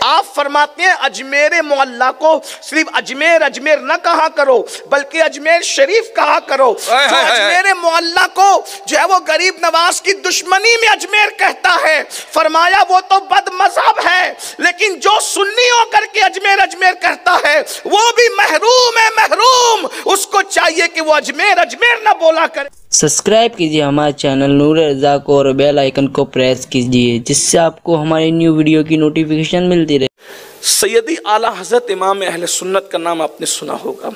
आप फरमाते हैं अजमेर मोहल्ला को सिर्फ अजमेर अजमेर न कहा करो, बल्कि अजमेर शरीफ कहा करो। जो अजमेर मोहल्ला को जो है वो गरीब नवाज की दुश्मनी में अजमेर कहता है, फरमाया वो तो बद मजहब है, लेकिन जो सुन्नी होकर के अजमेर अजमेर कहता है वो भी महरूम है, महरूम। उसको चाहिए कि वो अजमेर अजमेर ना बोला करे। सब्सक्राइब कीजिए हमारे चैनल नूर रज़ा को और बेल आइकन को प्रेस कीजिए, जिससे आपको हमारी न्यू वीडियो की नोटिफिकेशन मिलती रहे। सैयदी आला हजरत इमाम अहले सुन्नत का नाम आपने सुना होगा।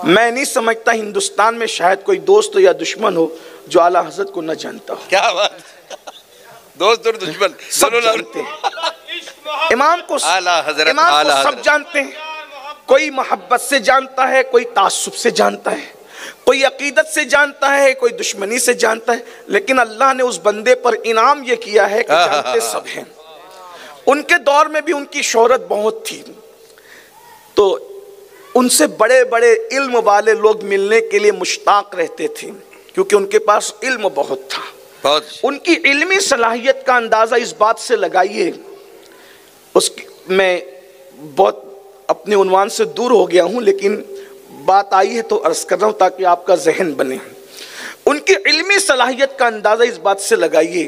मैं नहीं समझता हिंदुस्तान में शायद कोई दोस्त या दुश्मन हो जो आला हजरत को न जानता हो। क्या बात, दोस्त और दुश्मन सब जानते हैं इमाम को, इमाम को सब जानते हैं। कोई मोहब्बत से जानता है, कोई तासुब से जानता है, कोई अकीदत से जानता है, कोई दुश्मनी से जानता है, लेकिन अल्लाह ने उस बंदे पर इनाम यह किया है कि जानते सब हैं। उनके दौर में भी उनकी शोहरत बहुत थी, तो उनसे बड़े बड़े इल्म वाले लोग मिलने के लिए मुश्ताक रहते थे, क्योंकि उनके पास इल्म बहुत था। उनकी इल्मी सलाहियत का अंदाज़ा इस बात से लगाइए, उसकी मैं बहुत अपने उन्वान से दूर हो गया हूँ, लेकिन बात आई है तो अर्ज कर रहा हूँ ताकि आपका जहन बने। उनकी इल्मी सलाहियत का अंदाज़ा इस बात से लगाइए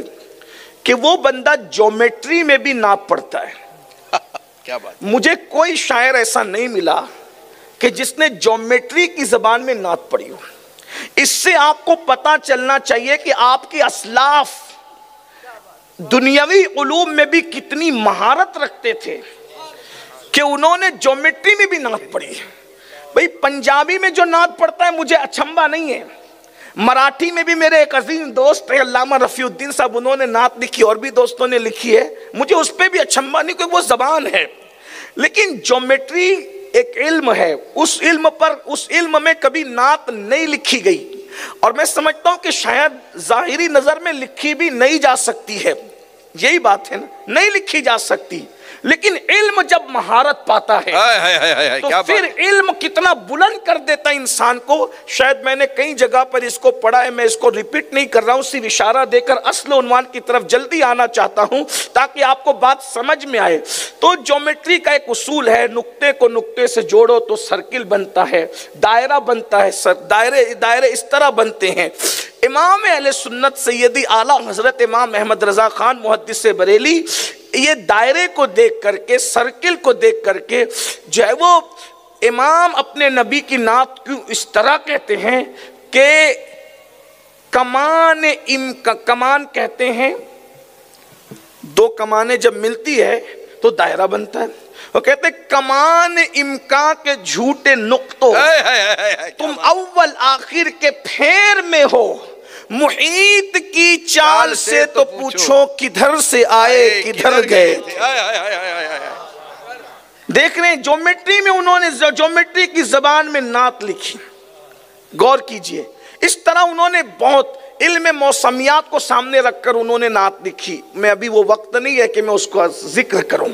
कि वो बंदा ज्योमेट्री में भी नाप पढ़ता है। क्या बात। मुझे कोई शायर ऐसा नहीं मिला कि जिसने ज्योमेट्री की ज़बान में नाप पढ़ी हो। इससे आपको पता चलना चाहिए कि आपके असलाफ दुनियावी उलूम में भी कितनी महारत रखते थे कि उन्होंने ज्योमेट्री में भी नात पढ़ी है। भाई पंजाबी में जो नात पढ़ता है मुझे अचंभा नहीं है, मराठी में भी मेरे एक अजीम दोस्त है अल्लामा रफीउद्दीन साहब, उन्होंने नात लिखी, और भी दोस्तों ने लिखी है, मुझे उस पर भी अचंभा नहीं, क्योंकि वो जबान है। लेकिन ज्योमेट्री एक इल्म है, उस इल्म में कभी नात नहीं लिखी गई, और मैं समझता हूं कि शायद जाहिरी नजर में लिखी भी नहीं जा सकती है। यही बात है ना, नहीं लिखी जा सकती, लेकिन इल्म जब महारत पाता है तो फिर इल्म कितना बुलंद कर देता है इंसान को। शायद मैंने कई जगह पर इसको पढ़ा है, मैं इसको रिपीट नहीं कर रहा हूं, सिर्फ इशारा देकर असल उन्वान की तरफ जल्दी आना चाहता हूं ताकि आपको बात समझ में आए। तो ज्योमेट्री का एक उसूल है, नुक्ते को नुक्ते से जोड़ो तो सर्किल बनता है, दायरा बनता है, दायरे इस तरह बनते हैं। इमाम अहले सुन्नत सैयदी आला हजरत इमाम अहमद रजा खान मुहद्दिस बरेली ये दायरे को देख करके, सर्किल को देख करके जो है वो इमाम अपने नबी की नात क्यों इस तरह कहते हैं कि कमान कहते हैं, दो कमानें जब मिलती है तो दायरा बनता है। वो कहते कमान इम्का के झूठे नुक्तों, तुम अव्वल आखिर के फेर में हो, मुहीत की चाल से तो पूछो किधर से आए किधर गए। देख रहे हैं ज्योमेट्री में उन्होंने ज्योमेट्री की जबान में नात लिखी, गौर कीजिए। इस तरह उन्होंने बहुत इल्म मौसमियात को सामने रखकर उन्होंने नात लिखी। मैं अभी वो वक्त नहीं है कि मैं उसका जिक्र करूं,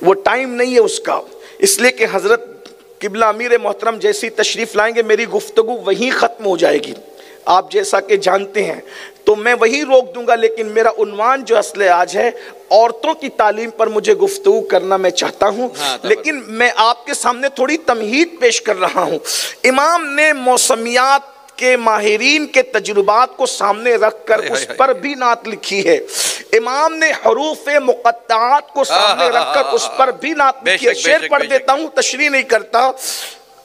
वो टाइम नहीं है उसका, इसलिए कि हजरत किबला अमीर मोहतरम जैसी तशरीफ लाएंगे मेरी गुफ्तगू वहीं ख़त्म हो जाएगी, आप जैसा कि जानते हैं, तो मैं वही रोक दूंगा। लेकिन मेरा उन्वान जो असले आज है, औरतों की तालीम पर मुझे गुफ्तगू करना मैं चाहता हूं। लेकिन मैं आपके सामने थोड़ी तमहीद पेश कर रहा हूं। इमाम ने मौसमियात के माहिरीन के तजुर्बात को सामने रखकर उस पर भी नात लिखी है। इमाम ने हरूफ मुक़त्ताआत को सामने रखकर उस पर भी नात लिखी है। शेर पढ़ देता हूं, तशरीह नहीं करता।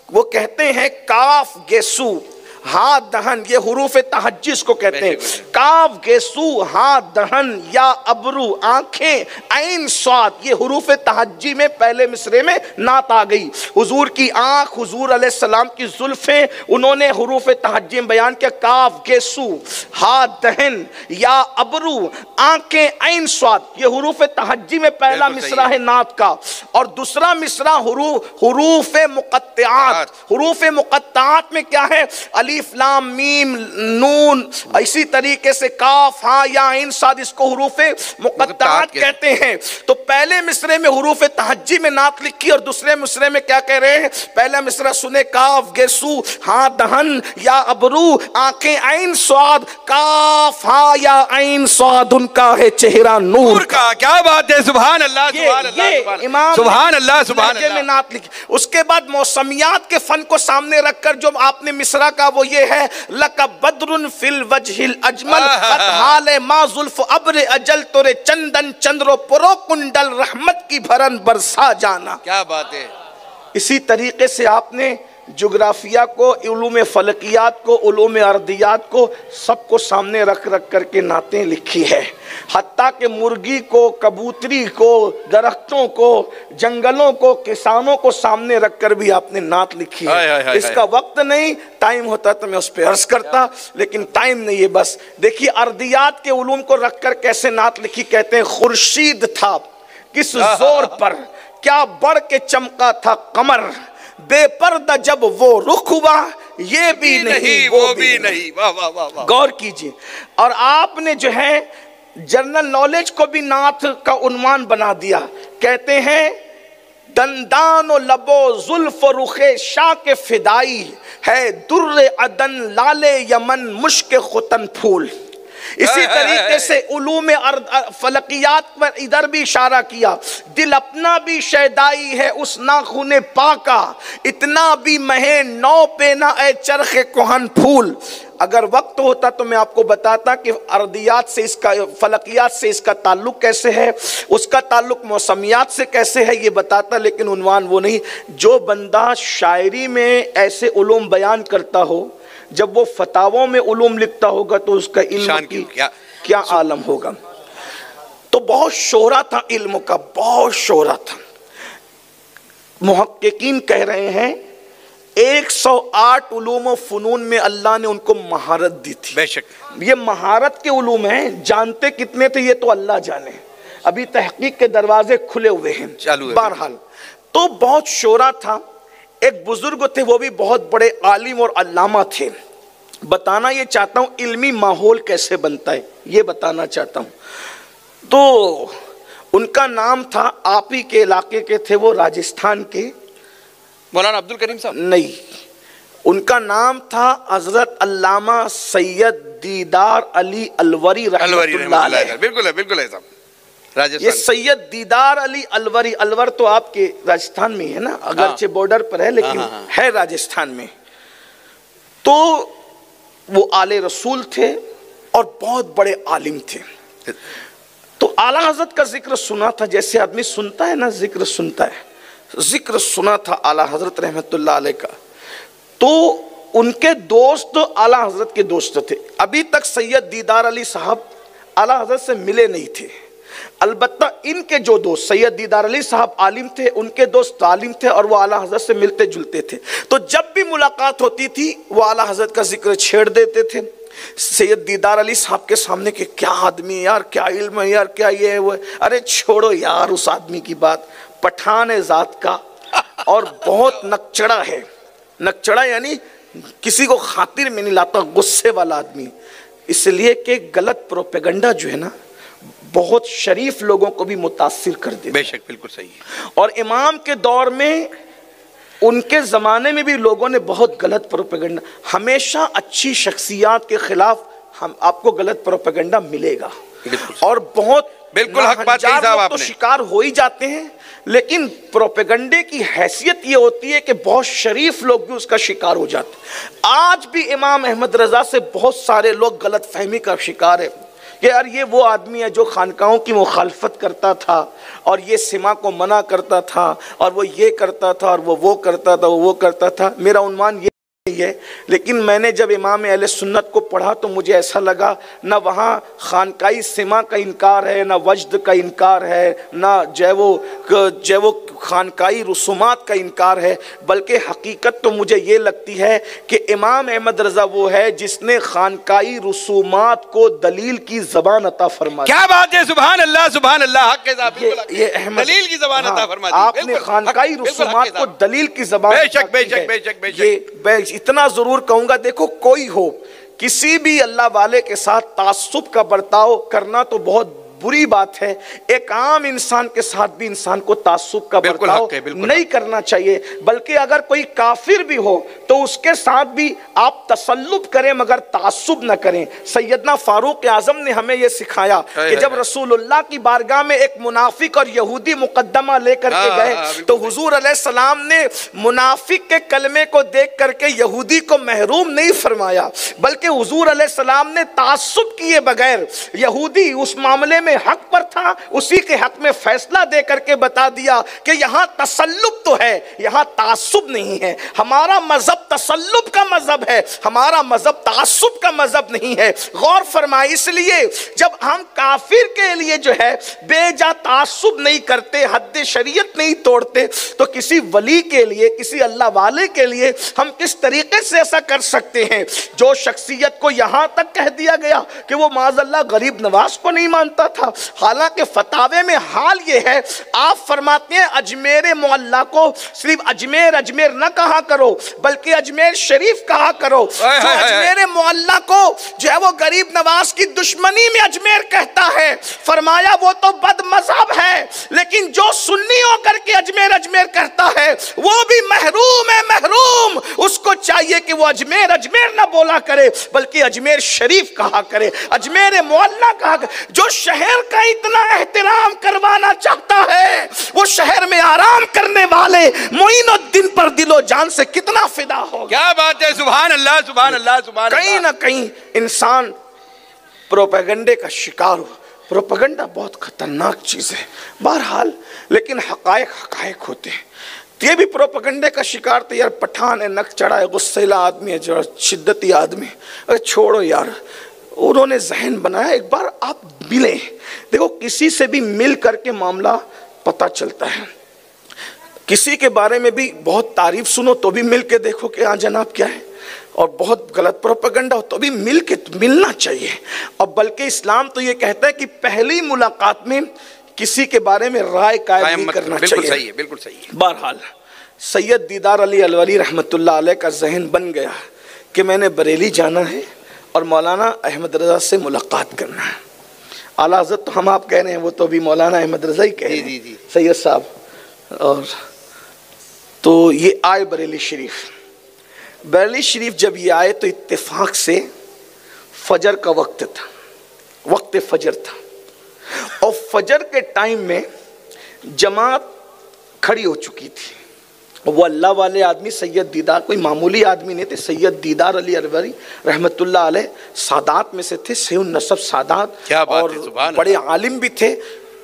वो कहते हैं काफ गेसू हा दहन, ये हुरूफ तहज्जुस को कहते हैं। काफ गेसू हा दहन या अबरू आंखें ऐन स्वाद, ये हुरूफ तहज्जी में पहले मिसरे में नात आ गई। हुजूर की आंख, हुजूर अलैहिस्सलाम की जुल्फें, उन्होंने हुरूफ तहज्जी में बयान किया। काफ गेसू हा दहन या अबरू आंखें ऐन स्वाद, ये हुरूफ तहज्जी में पहला मिसरा है नात का। और दूसरा मिसरा हुरूफ मुक़त्ताआत। हुरूफ मुक़त्ताआत में क्या है? अली अलीफ लाम मीम नून, इसी तरीके से काफ हा या आइन साद, इसको हुरूफे मुक़त्तआत कहते हैं। तो पहले मिसरे में हुरूफे तहज्जी में नात लिखी और दूसरे मिसरे में क्या कह रहे हैं? पहला मिसरा सुने काफ गेसू हा दहन या अबरू आंखें आइन स्वाद, काफ हा या आइन स्वाद, उनका है चेहरा नूर का। क्या बात है, सुभान अल्लाह सुभान अल्लाह इमाम सुभान अल्लाह सुभान अल्लाह में नात लिखी। उसके बाद मौसमियात के फन को सामने रखकर जो आपने मिसरा का वो ये है, लका बद्रुन फिल वजहिल अजमल हाले मा जुल्फ अब्र अजल तोरे चंदन चंद्रो पुरो कुंडल रहमत की भरन बरसा जाना। क्या बात है। इसी तरीके से आपने जोग्राफिया को, उलूम फलकियात को, उलूम अर्दियात को, सबको सामने रख रख करके नातें लिखी है। हत्ता के मुर्गी को, कबूतरी को, दरख्तों को, जंगलों को, किसानों को सामने रख कर भी आपने नात लिखी है। इसका वक्त नहीं, टाइम होता तो मैं उस पर अर्ज करता, लेकिन टाइम नहीं है। बस देखिए अर्दियात के उलूम को रख कर कैसे नात लिखी। कहते हैं खुर्शीद था किस जोर पर, क्या बढ़ के चमका था कमर, बेपर्दा जब वो रुख हुआ, ये भी नहीं वो भी नहीं। वाह वाह वाह वाह। गौर कीजिए। और आपने जो है जनरल नॉलेज को भी नात का उन्वान बना दिया। कहते हैं दंदान व लबो जुल्फ रुखे शाह के फिदाई है, दुर्रे अदन लाले यमन मुश्क खुतन फूल। इसी तरीके से उलूम फलकियात पर इधर भी इशारा किया, दिल अपना भी शैदाई है उस नाखूने पाका, इतना भी महे नौ पे ना ए चरखे कोहन फूल। अगर वक्त होता तो मैं आपको बताता कि अर्दियात से इसका, फलकियात से इसका ताल्लुक कैसे है, उसका ताल्लुक मौसमियात से कैसे है, ये बताता, लेकिन उन्वान वो नहीं। जो बंदा शायरी में ऐसे उलूम बयान करता हो, जब वो फतावों में उलूम लिखता होगा तो उसका इल्म की क्या आलम होगा। तो बहुत शोहरा था इल्म का, बहुत शोहरा था। मुहक्किकीन कह रहे हैं 108 उलूम व फनून में अल्लाह ने उनको महारत दी थी। बेशक ये महारत के उलूम हैं, जानते कितने थे ये तो अल्लाह जाने, अभी तहकीक के दरवाजे खुले हुए हैं, चालू है। बहरहाल तो बहुत शोहरा था। एक बुजुर्ग थे, वो भी बहुत बड़े आलिम और अल्लामा थे। बताना ये चाहता हूँ इल्मी माहौल कैसे बनता है, ये बताना चाहता हूँ। तो उनका नाम था, आप ही के इलाके के थे वो, राजस्थान के, मौलाना अब्दुल करीम साहब नहीं, उनका नाम था हजरत अल्लामा सैयद दीदार अली अलवरी रहमतुल्लाह अलैह। बिल्कुल है, बिल्कुल है साहब। ये सैयद दीदार अली अलवरी, अलवर तो आपके राजस्थान में है ना, अगरचे बॉर्डर पर है लेकिन है राजस्थान में। तो वो आले रसूल थे और बहुत बड़े आलिम थे। तो आला हजरत का जिक्र सुना था, जैसे आदमी सुनता है ना, जिक्र सुनता है, जिक्र सुना था आला हजरत रहमतुल्लाह अलैह का। तो उनके दोस्त आला हजरत के दोस्त थे। अभी तक सैयद दीदार अली साहब आला हजरत से मिले नहीं थे। अलबत्ता इनके जो दोस्त सैयद दीदार अली साहब आलिम थे, उनके दोस्त आलिम थे और वो आला हजरत से मिलते जुलते थे। तो जब भी मुलाकात होती थी वो आला हजरत का जिक्र छेड़ देते थे सैयद दीदार अली साहब के सामने कि क्या आदमी है यार, क्या इल्म है यार, क्या ये है वो। अरे छोड़ो यार उस आदमी की बात, पठान है जात का और बहुत नकचड़ा है। नकचड़ा यानी किसी को खातिर में नहीं लाता, गुस्से वाला आदमी। इसलिए कि गलत प्रोपेगंडा जो है ना बहुत शरीफ लोगों को भी मुतासिर कर दे। बेशक बिल्कुल सही है। और इमाम के दौर में, उनके ज़माने में भी लोगों ने बहुत गलत प्रोपेगंडा, हमेशा अच्छी शख्सियात के खिलाफ हम आपको गलत प्रोपेगंडा मिलेगा और बहुत बिल्कुल हक बात कही साहब आपने। तो शिकार हो ही जाते हैं, लेकिन प्रोपेगंडे की हैसियत ये होती है कि बहुत शरीफ लोग भी उसका शिकार हो जाते हैं। आज भी इमाम अहमद रजा से बहुत सारे लोग गलत फहमी का शिकार है कि यार ये वो आदमी है जो खानकाहों की मुखालफत करता था और ये सिमा को मना करता था और वो ये करता था और वो करता था, वो करता था। मेरा उन्वान ये है, लेकिन मैंने जब इमाम अहले सुन्नत को पढ़ा तो मुझे ऐसा लगा ना वहाँ खानकाई सिमा का इनकार है, ना वजद का इनकार है, ना जैवो खानकाई रसूमात का इनकार है, बल्कि हकीकत तो मुझे ये लगती है कि इमाम अहमद रजा वो है जिसने खानकाई रसूमात को दलील की ज़बान अता फरमा। क्या बात है, सुभान अल्लाह सुभान अल्लाह। हक के साथ ये अहमद दलील की ज़बान अता फरमा दी। आपने खानकाई रसूमात को दलील की ज़बान, बेशक बेशक बेशक बेशक। इतना जरूर कहूंगा, देखो कोई हो किसी भी अल्लाह वाले के साथ तासुब का बर्ताव करना तो बहुत बुरी बात है। एक आम इंसान के साथ भी इंसान को तासुब का बर्ताव नहीं करना चाहिए, बल्कि अगर कोई काफिर भी हो तो उसके साथ भी आप तसल्लुब करें मगर तासुब न करें। सैयदना फारूक आजम ने हमें यह सिखाया कि जब रसूलुल्लाह की बारगाह में एक मुनाफिक और यहूदी मुकद्दमा लेकर के गए तो हुजूर अलैहिस्सलाम ने मुनाफिक के कलमे को देख करके यहूदी को महरूम नहीं फरमाया, बल्कि हुजूर अलैहिस्सलाम ने तासुब किए बगैर, यहूदी उस मामले में हक पर था, उसी के हक में फैसला दे करके बता दिया कि यहां तसल्लुब तो है, यहां तासुब नहीं है। हमारा मजहब तसल्लुब का मजहब है, हमारा मजहब तासुब का मजहब नहीं है। गौर फरमाए, इसलिए जब हम काफिर के लिए जो है बेजा तासुब नहीं करते, हद शरीयत नहीं तोड़ते, तो किसी वली के लिए, किसी अल्लाह वाले के लिए हम किस तरीके से ऐसा कर सकते हैं? जो शख्सियत को यहां तक कह दिया गया कि वो माज़अल्लाह गरीब नवाज को नहीं मानता था, हालांकि फतावे में हाल ये है, आप फरमाते हैं अजमेर मोहल्ला को सिर्फ अजमेर अजमेर न कहा करो बल्कि अजमेर शरीफ कहा करो। जो अजमेर मोहल्ला को जो है वो गरीब नवाज की दुश्मनी में अजमेर कहता है, फरमाया वो तो बद मजहब है, लेकिन जो सुन्नी होकर के अजमेर अजमेर कहता है वो भी महरूम है, महरूम। उसको चाहिए कि वो अजमेर अजमेर न बोला करे बल्कि अजमेर शरीफ कहा करे, अजमेर मोहल्ला कहा करे। जो शहर का इतना एहतराम करवाना चाहता है वो शहर में आराम करने वाले मोइनुद्दीन पर दिलो जान से कितना फिदा हो। क्या बात है, सुभान अल्लाह सुभान अल्लाह सुभान अल्लाह। कहीं ना कहीं इंसान प्रोपेगेंडे का शिकार हो। प्रोपेगेंडा बहुत खतरनाक चीज है बहरहाल, लेकिन हकायक हकायक होते हैं। ये भी प्रोपेगेंडे का शिकार तो यार पठान है, नक चढ़ा है, गुस्सेला आदमी है, जो शिद्दती आदमी। अरे छोड़ो यार, उन्होंने जहन बनाया, एक बार आप मिले, देखो किसी से भी मिल करके मामला पता चलता है। किसी के बारे में भी बहुत तारीफ सुनो तो भी मिल के देखो कि हाँ जनाब क्या है, और बहुत गलत प्रोपेगेंडा हो तो भी मिल के मिलना चाहिए। और बल्कि इस्लाम तो ये कहता है कि पहली मुलाकात में किसी के बारे में राय कायम नहीं करना चाहिए। बिल्कुल सही है, बिल्कुल सही है। बहरहाल सैयद दीदार अली अलवली रहमतुल्लाह अलैह का जहन बन गया कि मैंने बरेली जाना है और मौलाना अहमद रजा से मुलाकात करना है। आला हज़रत तो हम आप कह रहे हैं, वो तो अभी मौलाना अहमद रजा ही कह रहे हैं, सैयद साहब। और तो ये आए बरेली शरीफ। बरेली शरीफ जब ये आए तो इत्तेफाक से फजर का वक्त था, वक्त फजर था, और फजर के टाइम में जमात खड़ी हो चुकी थी। वो अल्लाह वाले आदमी सैयद दीदार कोई मामूली आदमी नहीं थे, सैयद दीदार अली अलवरी रहमतुल्लाह अलैह सादात में से थे, सैयद नसब सादात, और बड़े आलिम भी थे।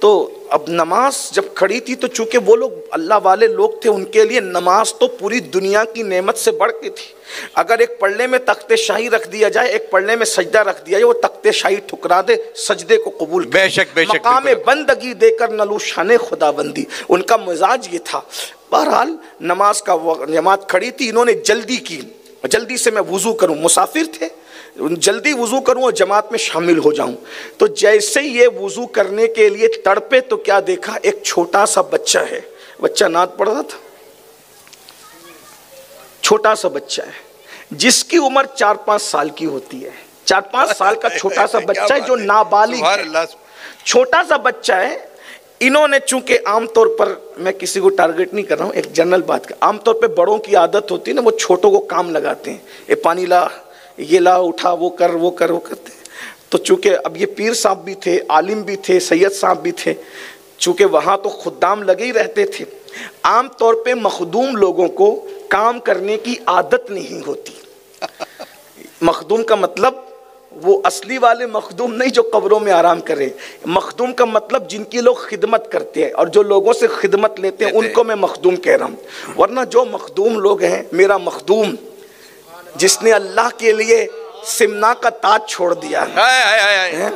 तो अब नमाज जब खड़ी थी तो चूंकि वो लोग अल्लाह वाले लोग थे, उनके लिए नमाज तो पूरी दुनिया की नेमत से बढ़ के थी। अगर एक पढ़ने में तख्ते शाही रख दिया जाए, एक पढ़ने में सजदा रख दिया जाए, वो तख्ते शाही ठुकरा दे, सजदे को कबूल बेशक बेशक मकाम बंदगी देकर नलू शान खुदाबंदी, उनका मिजाज ये था। बहरहाल नमाज का जमात खड़ी थी, इन्होंने जल्दी की, जल्दी से मैं वुजू करूं, मुसाफिर थे, जल्दी वुजू करूं और जमात में शामिल हो जाऊं। तो जैसे ही ये वुजू करने के लिए तड़पे तो क्या देखा, एक छोटा सा बच्चा है, बच्चा नाद पढ़ रहा था, छोटा सा बच्चा है जिसकी उम्र 4-5 साल की होती है। 4-5 साल का छोटा सा बच्चा है जो नाबालिग है, छोटा सा बच्चा है। इन्होंने चूंकि आमतौर पर, मैं किसी को टारगेट नहीं कर रहा हूँ, एक जनरल बात कर, आमतौर पे बड़ों की आदत होती है ना, वो छोटों को काम लगाते हैं, ये पानी ला, ये ला, उठा, वो कर, वो कर, वो करते। तो चूंकि अब ये पीर साहब भी थे, आलिम भी थे, सैयद साहब भी थे, चूंकि वहाँ तो खुद्दाम लगे ही रहते थे। आमतौर पे मखदूम लोगों को काम करने की आदत नहीं होती। मखदूम का मतलब वो असली वाले मखदूम नहीं जो कब्रों में आराम करे, मखदूम का मतलब जिनकी लोग खिदमत करते हैं और जो लोगों से खिदमत लेते हैं उनको मैं मखदूम कह रहा हूँ। वरना जो मखदूम लोग हैं, मेरा मखदूम जिसने अल्लाह के लिए सिमना का ताज छोड़ दिया है,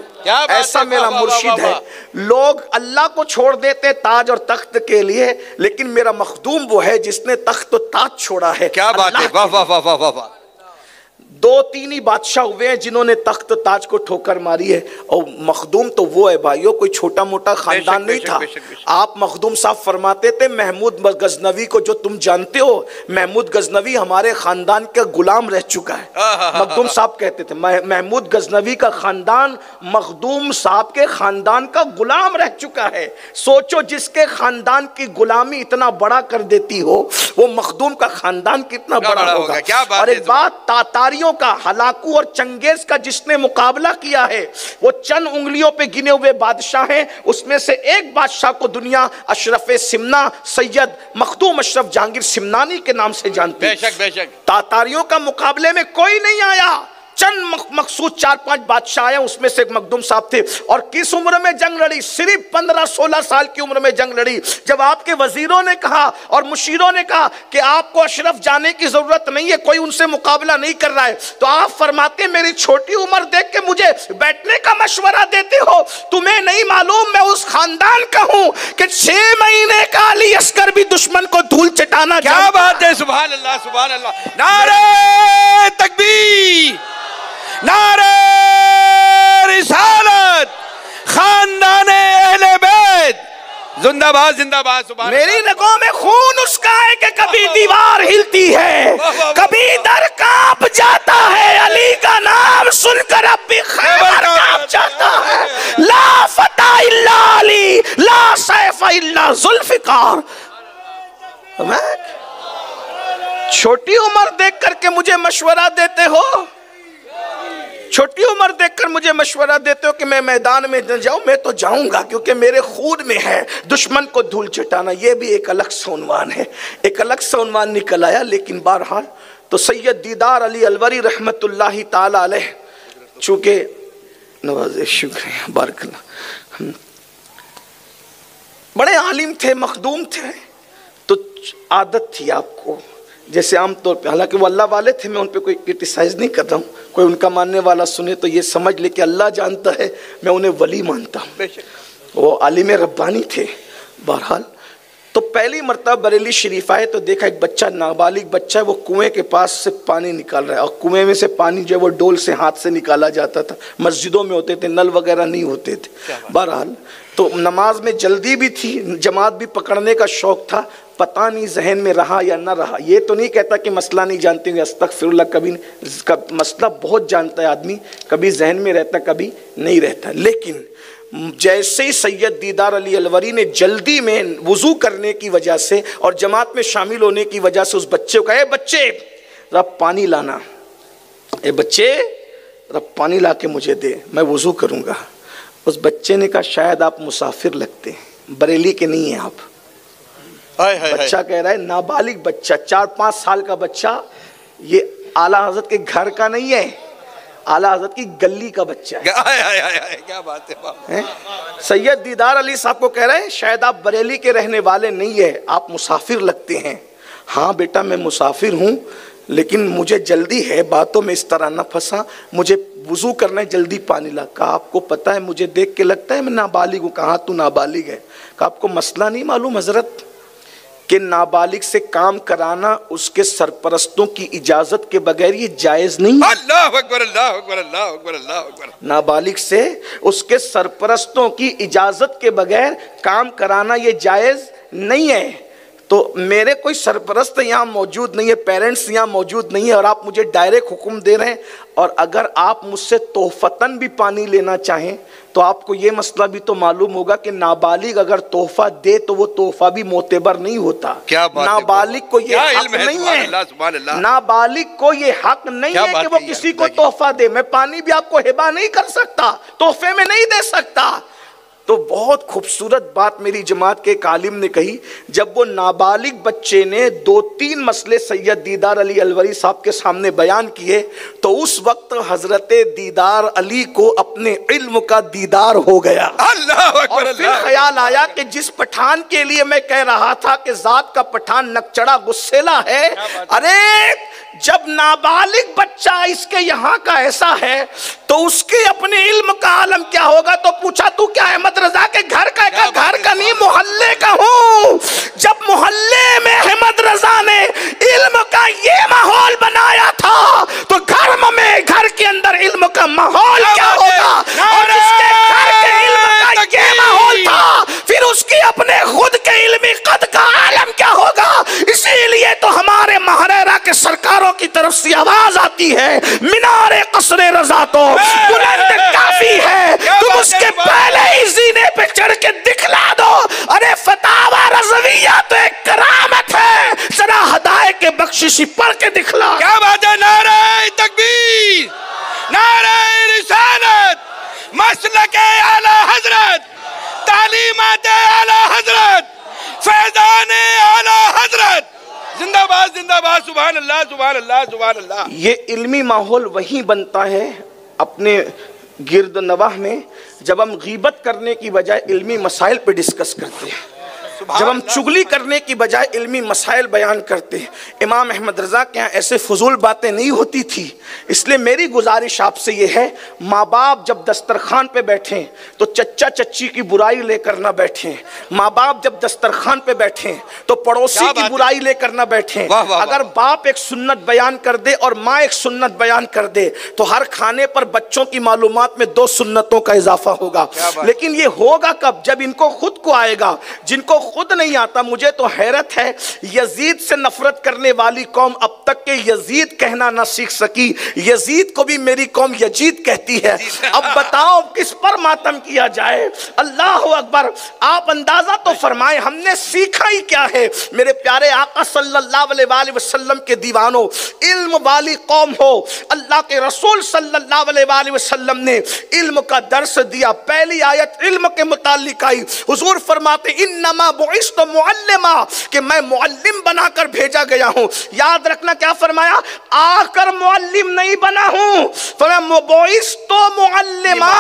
ऐसा मेरा मुर्शिद है। लोग अल्लाह को छोड़ देते ताज और तख्त के लिए, लेकिन मेरा मखदूम वो है जिसने तख्त और ताज छोड़ा है। क्या बात है, वाह वाह वाह वाह वाह। 2-3 ही बादशाह हुए हैं जिन्होंने तख्त ताज को ठोकर मारी है, और मखदूम तो वो है भाइयों, कोई छोटा मोटा खानदान नहीं था। आप मखदूम साहब फरमाते थे, महमूद गजनवी को जो तुम जानते हो, महमूद गजनवी हमारे खानदान का गुलाम रह चुका है। मखदूम साहब कहते थे महमूद गजनवी का खानदान मखदूम साहब के खानदान का गुलाम रह चुका है। सोचो, जिसके खानदान की गुलामी इतना बड़ा कर देती हो, वो मखदूम का खानदान कितना बड़ा होगा। और एक बात, तातारियों का, हलाकू और चंगेज का जिसने मुकाबला किया है, वो चंद उंगलियों पे गिने हुए बादशाह हैं। उसमें से एक बादशाह को दुनिया अशरफ सिमना, सैयद मखदूम अशरफ जहांगीर सिमनानी के नाम से जानती है। बेशक बेशक। तातारियों का मुकाबले में कोई नहीं आया, चंद मखसूस 4-5 बादशाह आए, उसमें से एक मखदूम साहब थे। और किस उम्र में जंग लड़ी? सिर्फ 15-16 साल की उम्र में जंग लड़ी। जब आपके वजीरों ने कहा और मुशीरों ने कहा कि आपको अशरफ जाने की जरूरत नहीं है, कोई उनसे मुकाबला नहीं कर रहा है, तो आप फरमाते, मेरी छोटी उम्र देख के मुझे बैठने का मशवरा देते हो? तुम्हें नहीं मालूम मैं उस खानदान का हूं कि 6 महीने का अली अस्कर भी दुश्मन को धूल चटाना। क्या बात है, सुभान अल्लाह सुभान अल्लाह। नारे तकबीर, नारे रिसालत, खानदाने अहले बैत जिंदाबाद जिंदाबाद। सुभान मेरी रगों में खून उसका है कि कभी दीवार हिलती है, कभी दर कांप जाता है, अली का नाम सुनकर अब भी खैबर कांप जाता है। ला फता इल्ला अली, ला सैफ इल्ला जुल्फिकार। छोटी उम्र देख करके मुझे मशवरा देते हो, छोटी उम्र देखकर मुझे मशवरा देते हो कि मैं मैदान में न जाऊं। मैं तो जाऊंगा, क्योंकि मेरे खून में है दुश्मन को धूल चटाना। ये भी एक अलग सा उन्वान है, एक अलग सा उन्वान निकल आया। लेकिन बहरहाल तो सैयद दीदार अली अलवरी रहमतुल्लाहि ताला अलैह, चूंकि नवाज़े शुक्रिया बारकल्लाह, बड़े आलिम थे, मखदूम थे, तो आदत थी आपको, जैसे आमतौर पे, हालांकि वो अल्लाह वाले थे, मैं उन पे कोई क्रिटिसाइज नहीं कर रहा हूँ, कोई उनका मानने वाला सुने तो ये समझ ले कि अल्लाह जानता है, मैं उन्हें वली मानता हूँ। वो आलिम रब्बानी थे। बहरहाल तो पहली मरतबा बरेली शरीफ आए तो देखा एक बच्चा, नाबालिग बच्चा है, वो कुएं के पास से पानी निकाल रहा है, और कुएं में से पानी जो है वो डोल से हाथ से निकाला जाता था। मस्जिदों में होते थे, नल वगैरह नहीं होते थे। बहरहाल तो नमाज में जल्दी भी थी, जमात भी पकड़ने का शौक था, पता नहीं जहन में रहा या ना रहा। ये तो नहीं कहता कि मसला नहीं जानते होंगे, अस्तगफिरुल्लाह, कभी मसला बहुत जानता है आदमी, कभी जहन में रहता कभी नहीं रहता। लेकिन जैसे ही सैयद दीदार अली अलवरी ने जल्दी में वुजू करने की वजह से और जमात में शामिल होने की वजह से उस बच्चे को कहा, ए बच्चे जरा पानी लाना, ए बच्चे जरा पानी ला के मुझे दे, मैं वुजू करूँगा। उस बच्चे ने कहा, शायद आप मुसाफिर लगते हैं, बरेली के नहीं हैं आप। बच्चा कह रहा है, नाबालिग बच्चा, 4-5 साल का बच्चा, ये आला हजरत के घर का नहीं है, आला हजरत की गली का बच्चा है। क्या बात है। सैयद दीदार अली साहब को कह रहे हैं, शायद आप बरेली के रहने वाले नहीं है, आप मुसाफिर लगते हैं। हाँ बेटा, मैं मुसाफिर हूँ, लेकिन मुझे जल्दी है, बातों में इस तरह ना फंसा, मुझे वुजू करना है, जल्दी पानी ला। कहा, आपको पता है, मुझे देख के लगता है मैं नाबालिग हूँ। कहा, तू नाबालिग है। कहा, आपको मसला नहीं मालूम हजरत कि नाबालिग से काम कराना उसके सरपरस्तों की इजाजत के बगैर ये जायज नहीं है। अल्लाह अकबर, अल्लाह अकबर, अल्लाह अकबर, अल्लाह अकबर। नाबालिग से उसके सरपरस्तों की इजाजत के बगैर काम कराना ये जायज नहीं है। तो मेरे कोई सरपरस्त यहाँ मौजूद नहीं है, पेरेंट्स यहाँ मौजूद नहीं है, और आप मुझे डायरेक्ट हुक्म दे रहे हैं। और अगर आप मुझसे तोहफतन भी पानी लेना चाहें तो आपको ये मसला भी तो मालूम होगा कि नाबालिग अगर तोहफा दे तो वो तोहफा भी मोतेबर नहीं होता। क्या बात नाबालिग को ये हक नहीं है, नाबालिग को ये हक नहीं है कि वो किसी को तोहफा दे। मैं पानी भी आपको हिबा नहीं कर सकता, तोहफे में नहीं दे सकता। तो बहुत खूबसूरत बात मेरी जमात के एक आलिम ने कही, जब वो नाबालिग बच्चे ने 2-3 मसले सैयद दीदार अली अलवरी साहब के सामने बयान किए, तो उस वक्त हजरत दीदार अली को अपने इल्म का दीदार हो गया। और फिर ख्याल आया कि जिस पठान के लिए मैं कह रहा था कि जात का पठान नकचड़ा गुस्सेला है, अरे जब नाबालिग बच्चा इसके यहाँ का ऐसा है तो उसके अपने इल्म का आलम क्या होगा। तो पूछा, तू क्या अहमद रजा के घर का? घर का नहीं, मोहल्ले का हूँ। जब मोहल्ले में अहमद रजा ने इल्म का ये माहौल बनाया था तो घर में मीनारे कसरे रजा तो बुलंद काफी है, तुम उसके पहले ही जीने पे चढ़ के दिखला दो। अरे फतावा रज़विया तो एक करामत है, जरा हदाए के बख्शिशी पढ़ के दिखला। क्या बात है। नारे तकबीर, नारे रिसालत, मसलके आला हजरत, तालीमात आला हजरत, फैज़ाने आला हजरत, जिंदाबाद जिंदाबाद, सुभान अल्लाह सुभान अल्लाह सुभान अल्लाह। ये इल्मी माहौल वही बनता है अपने गिर्द नवाह में जब हम गीबत करने की बजाय इल्मी मसाइल पे डिस्कस करते हैं, जब हम चुगली करने की बजाय इल्मी मसाइल बयान करते हैं। इमाम अहमद रजा के यहाँ ऐसे फजूल बातें नहीं होती थी। इसलिए मेरी गुजारिश आपसे ये है, माँ बाप जब दस्तरखान पे बैठे तो चच्चा चच्ची की बुराई लेकर ना बैठे। माँ बाप जब दस्तरखान पे बैठे तो पड़ोसी की बुराई लेकर ना बैठे। अगर बाप एक सुन्नत बयान कर दे और माँ एक सुन्नत बयान कर दे तो हर खाने पर बच्चों की मालूमात में 2 सुन्नतों का इजाफा होगा। लेकिन ये होगा कब? जब इनको खुद को आएगा। जिनको खुद नहीं आता, मुझे तो हैरत है, यजीद से नफरत करने वाली कौम अब तक के यजीद कहना ना सीख सकी। यजीद को भी मेरी कौम यजीद कहती है। अब बताओ किस पर मातम किया जाए। अल्लाह अकबर। आप अंदाजा तो फरमाए हमने सीखा ही क्या है। मेरे प्यारे आका सल्लल्लाहु अलैहि वसल्लम के दीवानों, इल्म वाली कौम हो। अल्लाह के रसूल सल्लल्लाहु अलैहि वसल्लम ने इल्म का दर्स दिया। पहली आयत इल्म के मुताल्लिक आई। हुजूर फरमाते इन्नमा बुइस्तु मुअल्लिमा, कि मैं मुअल्लिम बनाकर भेजा गया हूं। याद रखना क्या फरमाया? आकर मुअल्लिम नहीं बना हूं, फरमाया बुइस्तु मुअल्लिमा,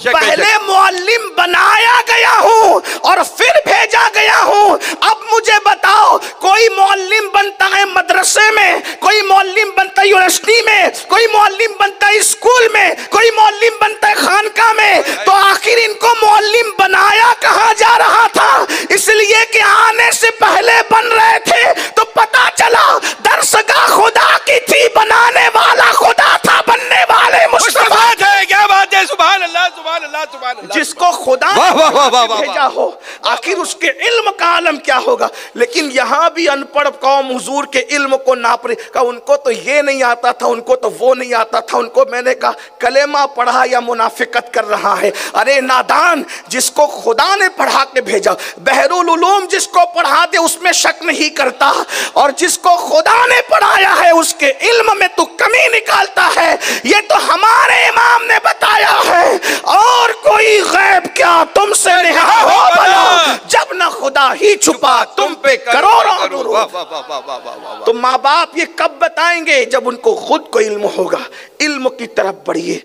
पहले मुअल्लिम बनाया गया हूं और फिर भेजा गया हूं। अब मुझे बताओ, कोई मुअल्लिम बनता है मदरसे में, कोई मुअल्लिम बनता है यूनिवर्सिटी में, कोई मुअल्लिम बनता है स्कूल में, कोई मुअल्लिम बनता है खानका में, तो आखिर इनको मुअल्लिम बनाया कहां जा रहा था? इसलिए कि आने से पहले बन रहे थे तो पता चला दरसगाह खुदा की थी, बनाने वाला खुदा था, बनने वाले मुस्तफा थे। क्या बात है। सुभान अल्लाह सुभान अल्लाह सुभान अल्लाह। जिसको खुदा ने भेजा हो, आखिर उसके इल्म का आलम क्या होगा। लेकिन यहाँ भी अनपढ़ कौम हुजूर के इल्म को नाप रही। कहा उनको तो ये नहीं आता था, उनको तो वो नहीं आता था, उनको मैंने कहा कलेमा पढ़ा या मुनाफिकत कर रहा है। अरे नादान, जिसको खुदा ने पढ़ा के भेजा, बहरुल उलूम जिसको पढ़ा दे उसमें शक नहीं करता, और जिसको खुदा ने पढ़ाया है उसके इल्म में तो कमी निकालता है। ये तो हमारे इमाम ने बताया है, और कोई गैब क्या तुमसे नेहा हो भला, जब ना खुदा ही छुपा तुम पे करोड़ों दुरूद। तो माँ बाप ये कब बताएंगे? जब उनको खुद को इल्म होगा। इल्म की तरफ बढ़िए।